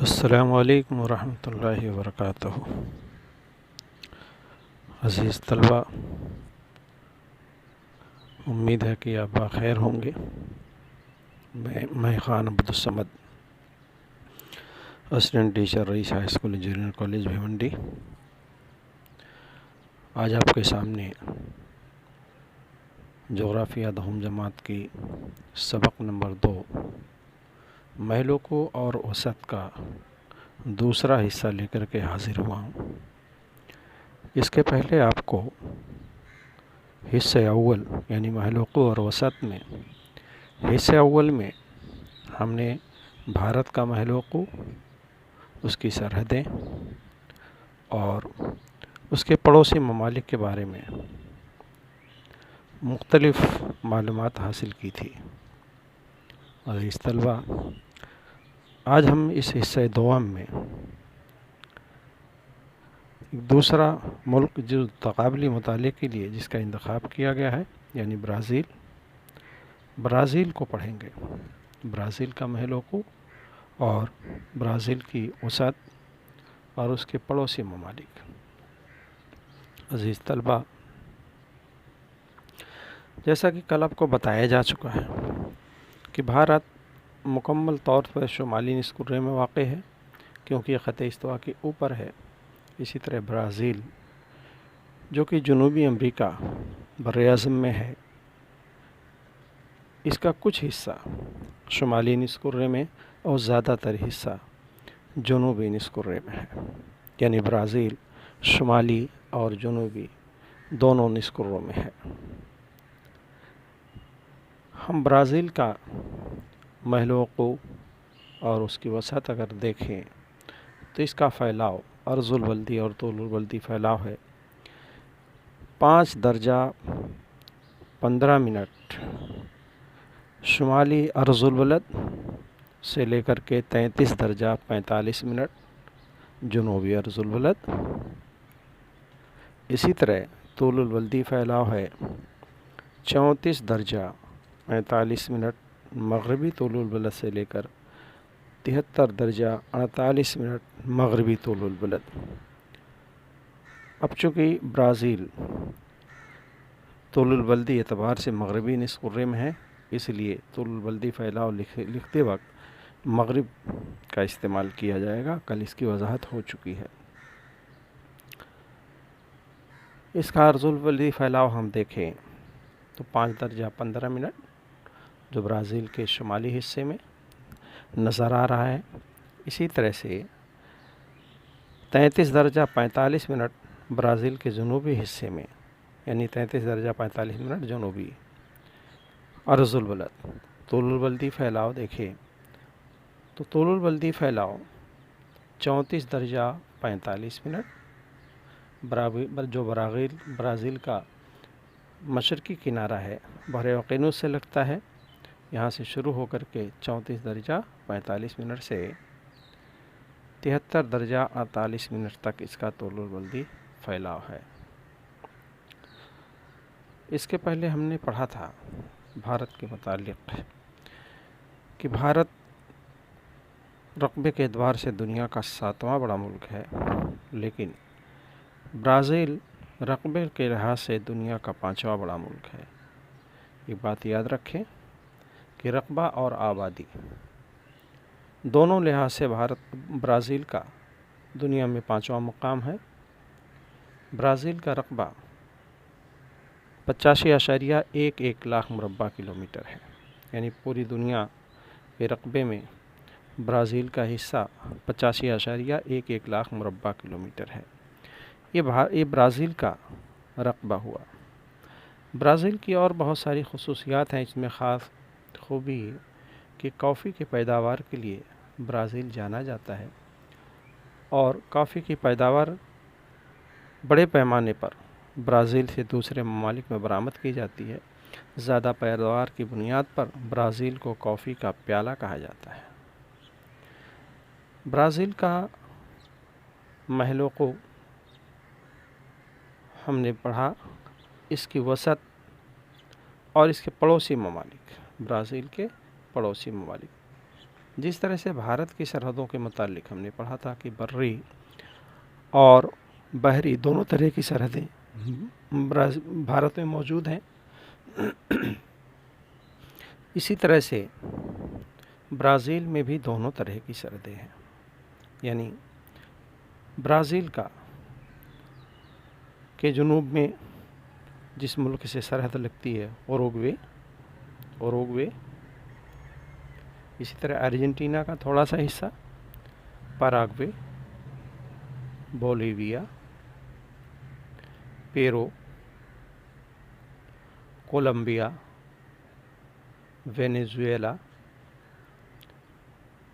السلام علیکم ورحمۃ اللہ وبرکاتہ۔ عزیز طلبہ، امید ہے کہ آپ بخیر ہوں گے۔ میں Khan Abdul Samad, assistant teacher Rais high school engineering college Bhiwandi, آج آپ کے سامنے جغرافیہ دہم جماعت کی سبق نمبر 2 مہلوکوں اور وسط کا دوسرا حصہ لے کر کے حاضر ہوا ہوں۔ اس کے پہلے آپ کو حصہ اول یعنی مہلوکوں اور وسط میں حصہ اول میں ہم نے بھارت کا مہلوکوں، اس کی سرحدیں اور اس کے پڑوسی ممالک کے بارے میں مختلف معلومات حاصل کی تھی۔ عزیز طلبہ، آج ہم اس حصہ دوم میں دوسرا ملک جو تقابلی مطالعے کے لیے جس کا انتخاب کیا گیا ہے یعنی برازیل کو پڑھیں گے۔ برازیل کا مہلوکوں اور برازیل کی وسعت اور اس کے پڑوسی ممالک۔ عزیز طلبہ، جیسا کہ کل آپ کو بتایا جا چکا ہے کہ بھارت مکمل طور پر شمالی نصف کرے میں واقع ہے کیونکہ یہ خط استوا کے اوپر ہے۔ اسی طرح برازیل جو کہ جنوبی امریکہ براعظم میں ہے، اس کا کچھ حصہ شمالی نصف کرے میں اور زیادہ تر حصہ جنوبی نصف کرے میں ہے، یعنی برازیل شمالی اور جنوبی دونوں نصف کروں میں ہے۔ ہم برازیل کا مہلوکوں اور اس کی وسعت اگر دیکھیں تو اس کا پھیلاؤ عرض البلدی اور طول البلدی پھیلاؤ ہے 5 درجہ 15 منٹ شمالی عرض البلد سے لے کر کے 33 درجہ 45 منٹ جنوبی عرض البلد۔ اسی طرح طول البلدی پھیلاؤ ہے 34 درجہ 45 منٹ مغربی طول البلد سے لے کر 73 درجہ 48 منٹ مغربی طول البلد۔ اب چونکہ برازیل طول البلدی اعتبار سے مغربی نصف کرے میں ہے، اس لیے طول البلدی پھیلاؤ لکھتے وقت مغرب کا استعمال کیا جائے گا۔ کل اس کی وضاحت ہو چکی ہے۔ اس کا عرض البلدی پھیلاؤ ہم دیکھیں تو 5 درجہ 15 منٹ جو برازیل کے شمالی حصے میں نظر آ رہا ہے۔ اسی طرح سے 33 درجہ 45 منٹ برازیل کے جنوبی حصے میں، یعنی 33 درجہ 45 منٹ جنوبی عرض البلد۔ طول البلدی پھیلاؤ دیکھیں تو طول البلدی پھیلاؤ 34 درجہ 45 منٹ جو برازیل کا مشرقی کنارہ ہے، بحر اوقیانوس سے لگتا ہے، یہاں سے شروع ہو کر کے 34 درجہ 45 منٹ سے 73 درجہ 48 منٹ تک اس کا طول البلدی پھیلاؤ ہے۔ اس کے پہلے ہم نے پڑھا تھا بھارت کے متعلق کہ بھارت رقبے کے اعتبار سے دنیا کا 7واں بڑا ملک ہے، لیکن برازیل رقبے کے لحاظ سے دنیا کا 5واں بڑا ملک ہے۔ یہ بات یاد رکھیں کہ رقبہ اور آبادی دونوں لحاظ سے برازیل کا دنیا میں 5واں مقام ہے۔ برازیل کا رقبہ 85.11 لاکھ مربع کلومیٹر ہے، یعنی پوری دنیا کے رقبے میں برازیل کا حصہ 85.11 لاکھ مربع کلومیٹر ہے۔ یہ برازیل کا رقبہ ہوا۔ برازیل کی اور بہت ساری خصوصیات ہیں، اس میں خاص خوبی کہ کافی کی پیداوار کے لیے برازیل جانا جاتا ہے اور کافی کی پیداوار بڑے پیمانے پر برازیل سے دوسرے ممالک میں برآمد کی جاتی ہے۔ زیادہ پیداوار کی بنیاد پر برازیل کو کافی کا پیالہ کہا جاتا ہے۔ برازیل کا مہلوکوں ہم نے پڑھا، اس کی وسعت اور اس کے پڑوسی ممالک، برازیل کے پڑوسی ممالک जिस तरह से भारत की सरहदों के मुतालिक हमने पढ़ा था कि बर्री और बहरी दोनों तरह की सरहदें भारत में मौजूद हैं, इसी तरह से ब्राज़ील में भी दोनों तरह की सरहदें हैं। यानी ब्राज़ील के जुनूब में जिस मुल्क से सरहद लगती है उरुग्वे, इसी तरह अर्जेंटीना का थोड़ा सा हिस्सा Paraguay, Bolivia, Peru, Colombia,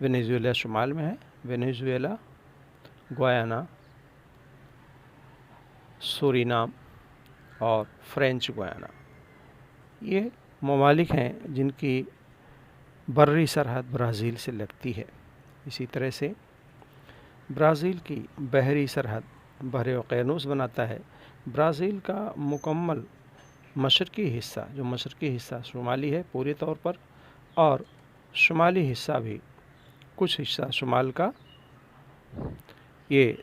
Venezuela शुमाल में है, वेनेजुएला, गुयाना, सूरीनाम और फ्रेंच गुयाना, ये ममालिक हैं जिनकी बर्री सरहद ब्राज़ील से लगती है। इसी तरह से ब्राज़ील की बहरी सरहद बहरे ओक़यानूस बनाता है। ब्राज़ील का मुकम्मल मशरक़ी हिस्सा शुमाली है पूरे तौर पर, और शुमाली हिस्सा भी कुछ हिस्सा शुमाल का ये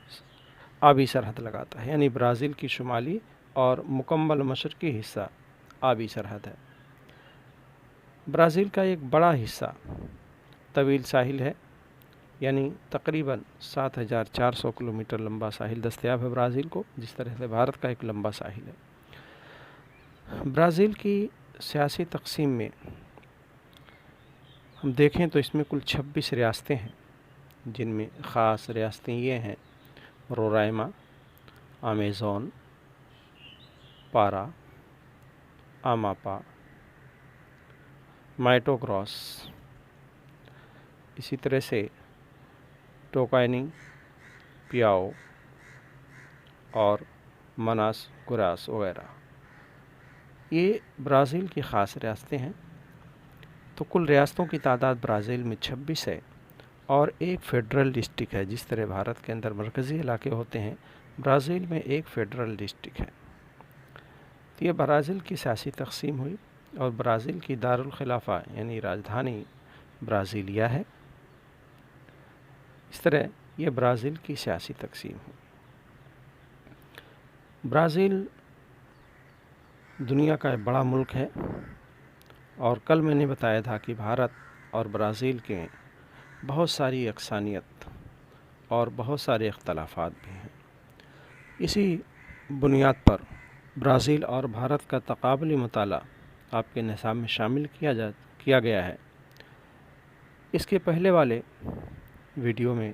आबी सरहद लगाता है। यानी ब्राज़ील की शुमाली और मुकम्मल मशरक़ी हिस्सा आबी सरहद है। ब्राज़ील का एक बड़ा हिस्सा तवील साहिल है, यानी तकरीबन 7,400 किलोमीटर लंबा साहिल दस्तयाब है ब्राज़ील को, जिस तरह से भारत का एक लंबा साहिल है। ब्राज़ील की सियासी तक़सीम में हम देखें तो इसमें कुल 26 रियासतें हैं, जिनमें ख़ास रियासतें ये हैं: रोराइमा, अमेज़न, पारा, अमापा, मैटो ग्रॉस, इसी तरह से टोकाइनिंग, पियाओ और मनास गुरास वगैरह, ये ब्राज़ील की ख़ास रियासतें हैं। तो कुल रियासतों की तादाद ब्राज़ील में 26 है और एक फ़ेडरल डिस्ट्रिक्ट है। जिस तरह भारत के अंदर मरकज़ी इलाके होते हैं, ब्राज़ील में एक फ़ेडरल डिस्ट्रिक्ट है। तो ये ब्राज़ील की सियासी तक़सीम हुई और ब्राज़ील की दारुल खिलाफ़ा यानी राजधानी ब्राज़ीलिया है। इस तरह ये ब्राज़ील की सियासी तक़सीम हुई। ब्राज़ील दुनिया का एक बड़ा मुल्क है और कल मैंने बताया था कि भारत और ब्राज़ील के बहुत सारी यकसानियत और बहुत सारे इख्तलाफात भी हैं। इसी बुनियाद पर ब्राज़ील और भारत का तक़ाबुली मुताला आपके निसाब में शामिल किया गया है। इसके पहले वाले वीडियो में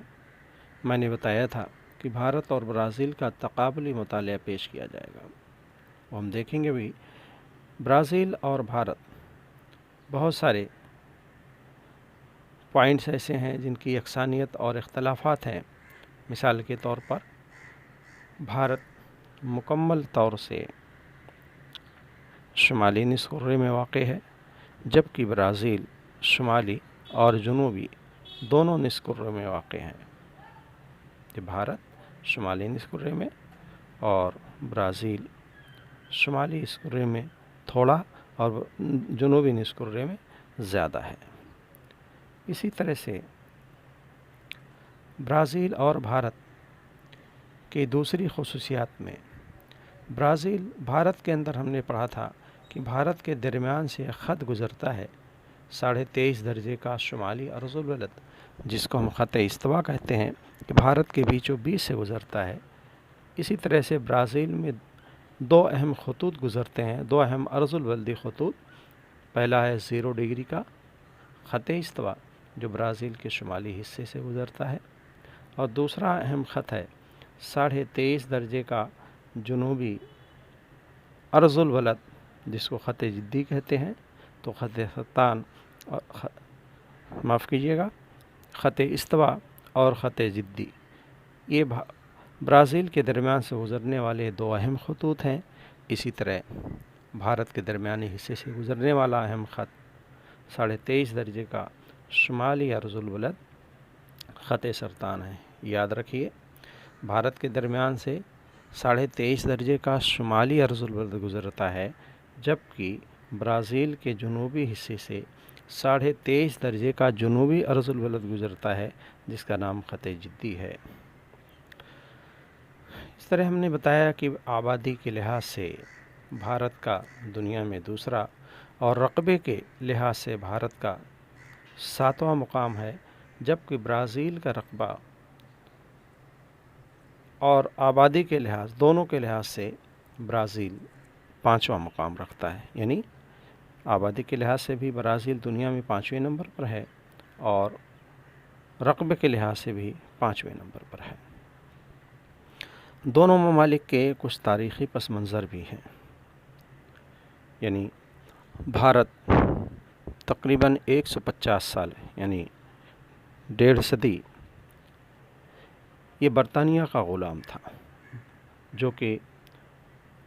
मैंने बताया था कि भारत और ब्राज़ील का तक़ाबुली मुताला पेश किया जाएगा। हम देखेंगे भी ब्राज़ील और भारत बहुत सारे पॉइंट्स ऐसे हैं जिनकी यकसानियत और इख्तलाफात हैं। मिसाल के तौर पर भारत मुकम्मल तौर से शुमाली निस्फ़ कुर्रे में वाक़े है, जबकि ब्राज़ील शुमाली और जुनूबी दोनों निस्फ़ कुर्रे में वाक़े हैं। कि भारत शुमाली निस्फ़ कुर्रे में और ब्राज़ील शुमाली निस्फ़ कुर्रे में थोड़ा और जुनूबी निस्फ़ कुर्रे में ज़्यादा है। इसी तरह से ब्राज़ील और भारत की दूसरी ख़ुसूसियात में भारत के अंदर हमने पढ़ा था कि भारत के दरमियान से एक ख़त गुज़रता है 23.5 दर्जे का शुमाली अर्ज़ुल वलद, जिसको हम ख़त इस्तवा कहते हैं, कि भारत के बीचों बीच से गुज़रता है। इसी तरह से ब्राज़ील में दो अहम खतूत गुज़रते हैं, दो अहम अर्ज़ुल वलदी खतूत। पहला है 0 डिग्री का ख़त इस्तवा जो ब्राज़ील के शुमाली हिस्से से गुज़रता है, और दूसरा अहम ख़त है 23.5 दर्जे का जुनूबी अर्ज़ुल वलद, जिसको ख़त जिद्दी कहते हैं। तो ख़त सत्तान और माफ़ कीजिएगा ख़त इस्तवा और ख़त जिद्दी, ये ब्राज़ील के दरमियान से गुज़रने वाले दो अहम खतूत हैं। इसी तरह भारत के दरमियानी हिस्से से गुज़रने वाला अहम ख़त 23.5 दर्जे का शुमाली अर्ज़ुल वलद ख़त सरतान है। याद रखिए, भारत के दरमियान से 23.5 दर्जे का शुमाली अर्ज़ुल वलद गुज़रता है, जबकि ब्राज़ील के जुनूबी हिस्से से 23.5 درجے کا جنوبی عرض البلد گزرتا ہے جس کا نام خط جدی ہے۔ اس طرح ہم نے بتایا کہ آبادی کے لحاظ سے بھارت کا دنیا میں دوسرا اور رقبے کے لحاظ سے بھارت کا 7واں مقام ہے، جبکہ برازیل کا رقبہ اور آبادی کے لحاظ دونوں کے لحاظ سے برازیل 5واں مقام رکھتا ہے، یعنی آبادی کے لحاظ سے بھی برازیل دنیا میں 5ویں نمبر پر ہے اور رقبے کے لحاظ سے بھی 5ویں نمبر پر ہے۔ دونوں ممالک کے کچھ تاریخی پس منظر بھی ہیں، یعنی بھارت تقریباً 150 سال یعنی 1.5 صدی یہ برطانیہ کا غلام تھا، جو کہ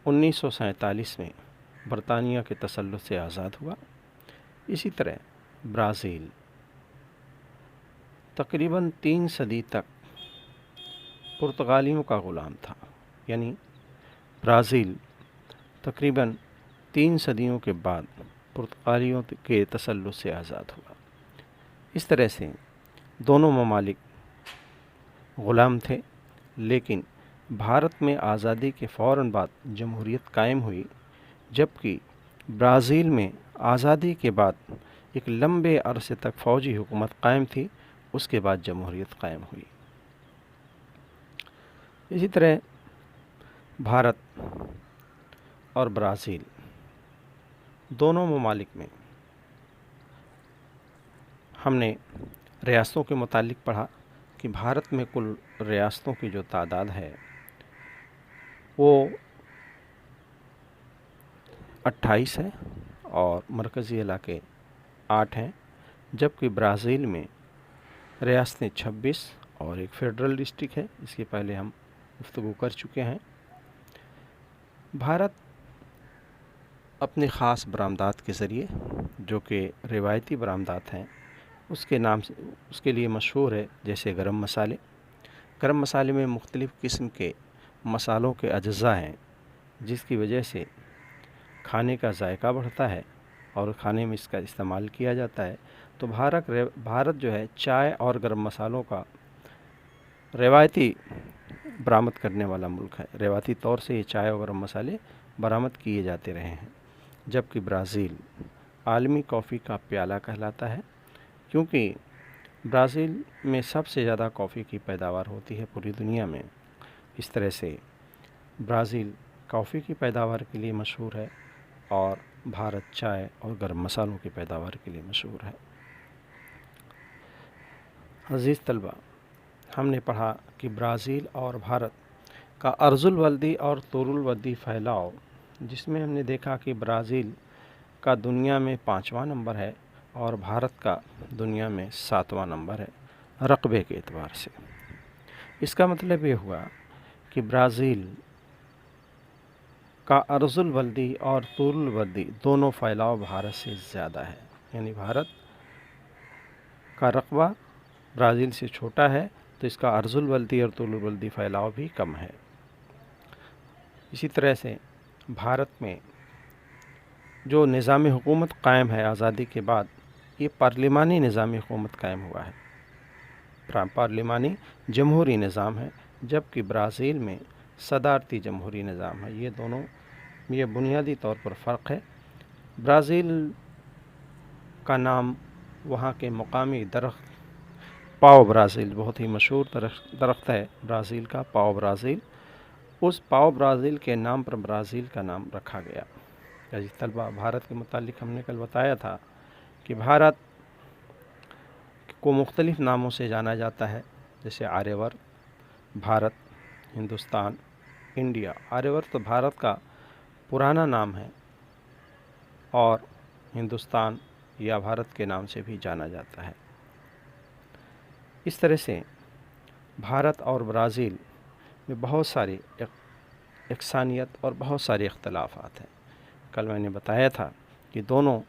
1947 میں برطانیہ کے تسلط سے آزاد ہوا۔ اسی طرح برازیل تقریباً 3 صدی تک پرتگالیوں کا غلام تھا، یعنی برازیل تقریباً 3 صدیوں کے بعد پرتگالیوں کے تسلط سے آزاد ہوا۔ اس طرح سے دونوں ممالک غلام تھے، لیکن بھارت میں آزادی کے فوراً بعد جمہوریت قائم ہوئی، جبکہ برازیل میں آزادی کے بعد ایک لمبے عرصے تک فوجی حکومت قائم تھی، اس کے بعد جمہوریت قائم ہوئی۔ اسی طرح بھارت اور برازیل دونوں ممالک میں ہم نے ریاستوں کے متعلق پڑھا کہ بھارت میں کل ریاستوں کی جو تعداد ہے وہ 28 ہے اور مرکزی علاقے 8 ہیں، جبکہ برازیل میں ریاستیں 26 اور ایک فیڈرل ڈسٹرکٹ ہے، اس کے پہلے ہم گفتگو کر چکے ہیں۔ بھارت اپنے خاص برآمدات کے ذریعے، جو کہ روایتی برآمدات ہیں، اس کے لیے مشہور ہے، جیسے گرم مسالے۔ گرم مسالے میں مختلف قسم کے مسالوں کے اجزاء ہیں، جس کی وجہ سے کھانے کا ذائقہ بڑھتا ہے اور کھانے میں اس کا استعمال کیا جاتا ہے۔ تو بھارت جو ہے چائے اور گرم مسالوں کا روایتی برآمد کرنے والا ملک ہے۔ روایتی طور سے یہ چائے اور گرم مسالے برآمد کیے جاتے رہے ہیں، جبکہ برازیل عالمی کافی کا پیالہ کہلاتا ہے، کیونکہ برازیل میں سب سے زیادہ کافی کی پیداوار ہوتی ہے پوری دنیا میں۔ اس طرح سے برازیل کافی کی پیداوار کے لیے مشہور ہے اور بھارت چائے اور گرم مسالوں کی پیداوار کے لیے مشہور ہے۔ عزیز طلبہ، ہم نے پڑھا کہ برازیل اور بھارت کا عرض البلدی اور طول البلدی پھیلاؤ، جس میں ہم نے دیکھا کہ برازیل کا دنیا میں 5واں نمبر ہے اور بھارت کا دنیا میں 7واں نمبر ہے رقبے کے اعتبار سے۔ اس کا مطلب یہ ہوا کہ برازیل کا عرض البلدی اور طول البلدی دونوں پھیلاؤ بھارت سے زیادہ ہے، یعنی بھارت کا رقبہ برازیل سے چھوٹا ہے تو اس کا عرض البلدی اور طول البلدی پھیلاؤ بھی کم ہے۔ اسی طرح سے بھارت میں جو نظام حکومت قائم ہے آزادی کے بعد، یہ پارلیمانی نظام حکومت قائم ہوا ہے، پارلیمانی جمہوری نظام ہے، جبکہ برازیل میں صدارتی جمہوری نظام ہے۔ یہ بنیادی طور پر فرق ہے۔ برازیل کا نام وہاں کے مقامی درخت پاؤ برازیل، بہت ہی مشہور درخت ہے برازیل کا، پاؤ برازیل، اس پاؤ برازیل کے نام پر برازیل کا نام رکھا گیا۔ عزیز طلبہ، بھارت کے متعلق ہم نے کل بتایا تھا کہ بھارت کو مختلف ناموں سے جانا جاتا ہے، جیسے آریہ ورت، بھارت، ہندوستان، انڈیا۔ آریہ ورت تو بھارت کا پرانا نام ہے اور ہندوستان یا بھارت کے نام سے بھی جانا جاتا ہے۔ اس طرح سے بھارت اور برازیل میں بہت ساری یکسانیت اور بہت سارے اختلافات ہیں۔ کل میں نے بتایا تھا کہ دونوں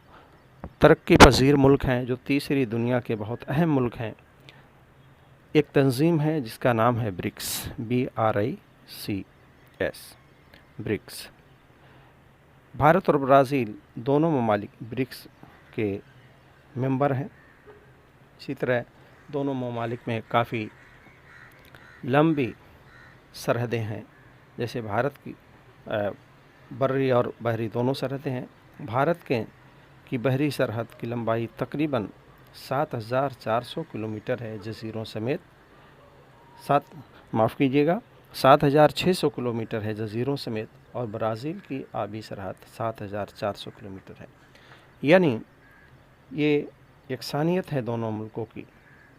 ترقی پذیر ملک ہیں جو تیسری دنیا کے بہت اہم ملک ہیں۔ ایک تنظیم ہے جس کا نام ہے برکس، BRICS، برکس۔ بھارت اور برازیل دونوں ممالک برکس کے मेंबर हैं। इसी तरह दोनों ममालिक में काफ़ी लंबी सरहदें हैं। जैसे भारत की बर्री और बहरी दोनों सरहदें हैं। भारत की बहरी सरहद की लंबाई तकरीबन 7,400 किलोमीटर है जज़ीरों समेत। 7,600 किलोमीटर है जज़ीरों समेत, और ब्राज़ील की आबी सरहद 7,400 किलोमीटर है। यानी ये यकसानियत है दोनों मुल्कों की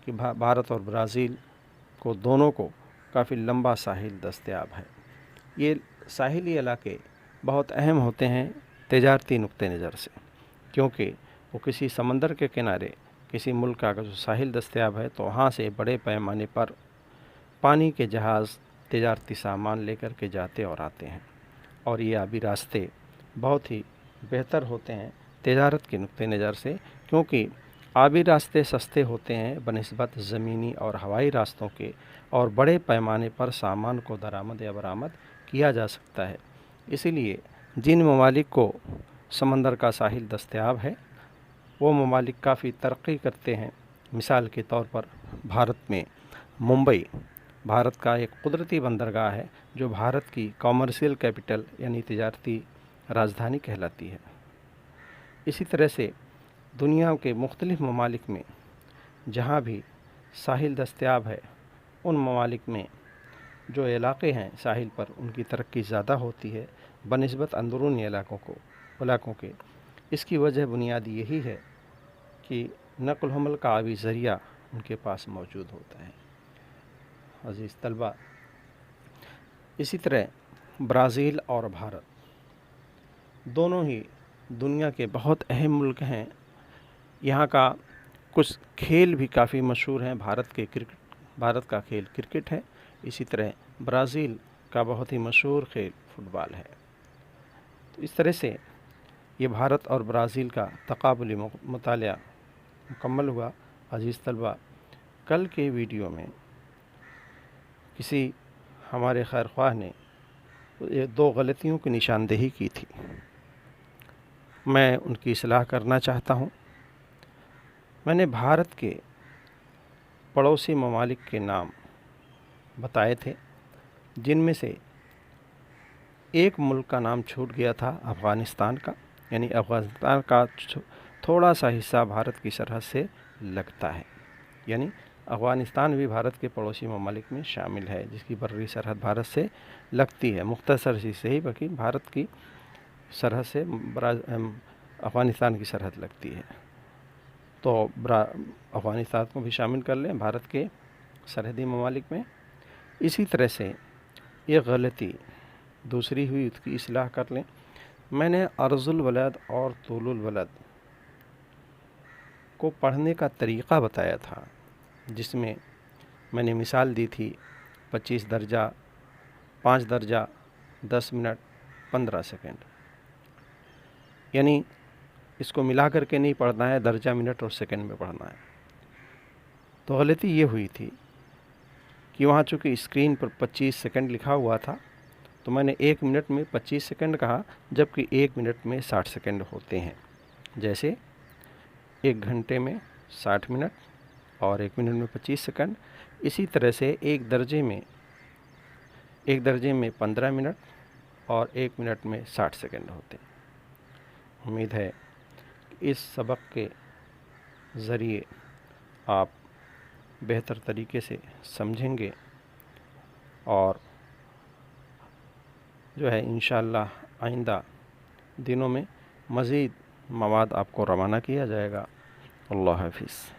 कि भारत और ब्राज़ील को दोनों को काफ़ी लंबा साहिल दस्तयाब है। ये साहिली इलाके बहुत अहम होते हैं तिजारती नुक्ते नज़र से, क्योंकि वो किसी समंदर के किनारे किसी मुल्क का अगर जो साहिल दस्तयाब है तो वहाँ से बड़े पैमाने पर पानी के जहाज़ तिजारती सामान लेकर के जाते और आते हैं, और ये आबी रास्ते बहुत ही बेहतर होते हैं तिजारत के नुक्ते नज़र से, क्योंकि आबी रास्ते सस्ते होते हैं बनिस्बत ज़मीनी और हवाई रास्तों के, और बड़े पैमाने पर सामान को दरामद या बरामद किया जा सकता है। इसीलिए जिन ममालिक को समंदर का साहिल दस्तयाब है वो ममालिक काफ़ी तरक्की करते हैं। मिसाल के तौर पर भारत में मुंबई भारत का एक कुदरती बंदरगाह है जो भारत की कॉमर्शियल कैपिटल यानी तिजारती राजधानी कहलाती है। इसी तरह से दुनिया के मुख्तलिफ़ ममालिक में जहाँ भी साहिल दस्तयाब है उन ममालिक में जो इलाक़े हैं साहिल पर उनकी तरक्की ज़्यादा होती है बनिस्बत अंदरूनी इलाक़ों के। इसकी वजह बुनियादी यही है कि नक़ल हमल का आबी ज़रिया उनके पास मौजूद होता है। अज़ीज़ तलबा, इसी तरह ब्राज़ील और भारत दोनों ही दुनिया के बहुत अहम मुल्क हैं। यहाँ का कुछ खेल भी काफ़ी मशहूर हैं। भारत का खेल क्रिकेट है। इसी तरह ब्राज़ील का बहुत ही मशहूर खेल फुटबॉल है। तो इस तरह से ये भारत और ब्राज़ील का तक़ाबुली मुतालिया मुकम्मल हुआ। अज़ीज़ तलबा, कल के वीडियो में किसी हमारे खैर ख्वाह ने ये 2 गलतियों की निशानदेही की थी। मैं उनकी इस्लाह करना चाहता हूँ। मैंने भारत के पड़ोसी ममालिक के नाम बताए थे, जिनमें से एक मुल्क का नाम छूट गया था अफ़ग़ानिस्तान का। यानी अफ़ग़ानिस्तान का थोड़ा सा हिस्सा भारत की सरहद से लगता है। यानी अफ़ग़ानिस्तान भी भारत के पड़ोसी ममालिक में शामिल है जिसकी बर्री सरहद भारत से लगती है। मुख्तसर सी से ही बाकी भारत की सरहद से अफ़ग़ानिस्तान की सरहद लगती है। तो अफ़ग़ानिस्तान को भी शामिल कर लें भारत के सरहदी ममालिक में। इसी तरह से ये गलती दूसरी हुई उसकी इस्लाह कर लें। मैंने अर्ज़ुल वलद और तूलुल वलद को पढ़ने का तरीक़ा बताया था, जिसमें मैंने मिसाल दी थी 25 दर्जा, 5 दर्जा, 10 मिनट, 15 सेकंड। यानी इसको मिला करके नहीं पढ़ना है, दर्जा मिनट और सेकंड में पढ़ना है। तो गलती ये हुई थी कि वहाँ चूँकि स्क्रीन पर 25 सेकंड लिखा हुआ था तो मैंने 1 मिनट में 25 सेकंड कहा, जबकि 1 मिनट में 60 सेकंड होते हैं। जैसे 1 घंटे में 60 मिनट और 1 मिनट में 25 सेकंड। इसी तरह से एक दर्जे में 15 मिनट और 1 मिनट में 60 सेकंड होते हैं। उम्मीद है कि इस सबक के ज़रिए आप बेहतर तरीके से समझेंगे और जो है इंशाअल्लाह आइंदा दिनों में मज़ीद मवाद आपको रवाना किया जाएगा। अल्लाह हाफ़िज़।